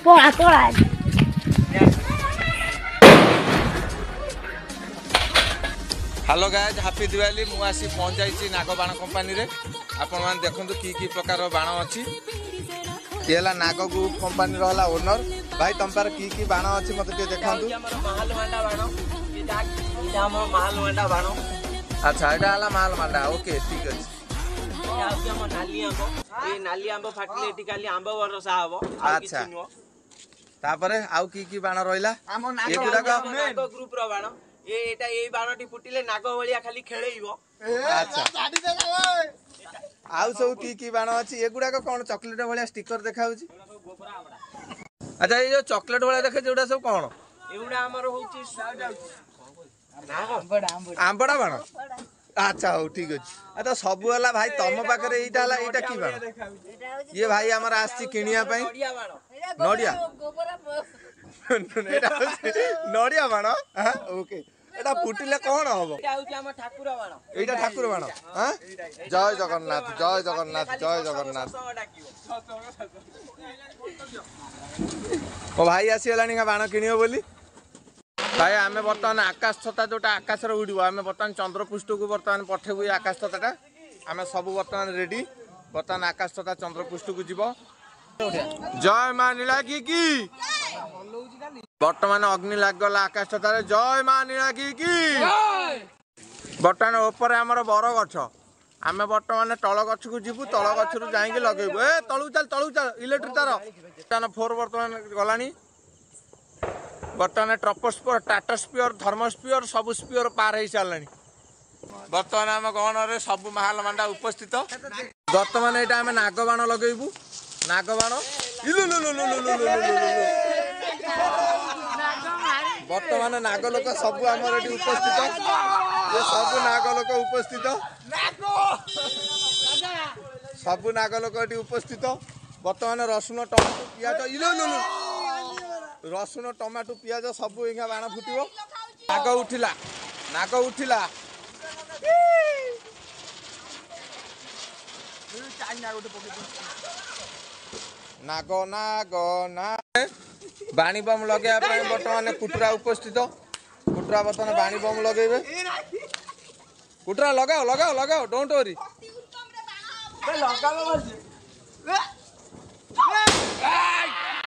पड़ा पड़ा hello guys happy Diwali मु आसी पहुँच जाइए नागबाण कंपानी रे आपण मैंने देखते कि प्रकार बाण अच्छी ये है नाग ग्रुप कंपानी रहा ओनर भाई तुम पार कि बाण अच्छी मत देखा अच्छा यहाँ है माल मांडा ओके ठीक अच्छे अच्छा तापर आउ की बाण रहा ग्रुप रो बाण ये बाणटी फुटिले नाग भलिया खाली खेलेइबो अच्छा आउ सब की बाण अच्छी एगुड़ाक कौन चॉकलेट भाया स्टिकर देखा अच्छा ये जो चॉकलेट भाया देखे जोड़ा सब कौन एउडा हमर होची आंबड़ा बाण अच्छा हो ठीक अच्छे अच्छा सब है भाई तुम पाखे यहाँ कि बाण ये भाई आमर आसी किनिया नड़िया नड़िया बाण ओके एटा फुटिले कौन हम एटा ठाकुर बाण जय जगन्नाथ जय जगन्नाथ जय जगन्नाथ ओ भाई आसीगला बाण किणव बोली भाई आम बर्तमान आकाश छता जोटा आकाश उड़ आम बर्तमान चंद्रपृष्ठ को बर्तमान पठेबू आकाश छताटा आम सब बर्तमान रेडी बर्तमान आकाश छता चंद्रपृष्ठ को जीव जय मां नीलाकी की बर्तमान अग्नि लागला आकाश छतारे जय मां नीलाकी की बर्तमान ऊपर आमर बर गछ आम बर्तमान तल गछ को जीवु तल गछ रु जाइए लगेबू ए तलू चल इलेक्ट्रिक तार बर्तमान 4 बर्तमान गलानी बर्तमान ट्रपोस्पियर टाटास्पियर थर्मोस्पियर सब स्पियर पार हो सारे बर्तमान आम गहन सब महाल मांडा उपस्थित बर्तमान यहाँ आम नागबाण लगेबू नागबाण बर्तमान नागलोक सब आमर ये उपस्थित ये सब नागलोक उपस्थित सब नागलोक ये उपस्थित बर्तमान रसुण टमाटो पियाज रसुण टमाटो पियाज सब इंगा बाण फुटो नाग उठिला नाग नाग ना बाणी बम लगे बर्तमान कुटुरा उपस्थित कुटुरा बर्तमान बाणी बम लगे कुटुरा लगाओ लगाओ लगाओ डोंट वरी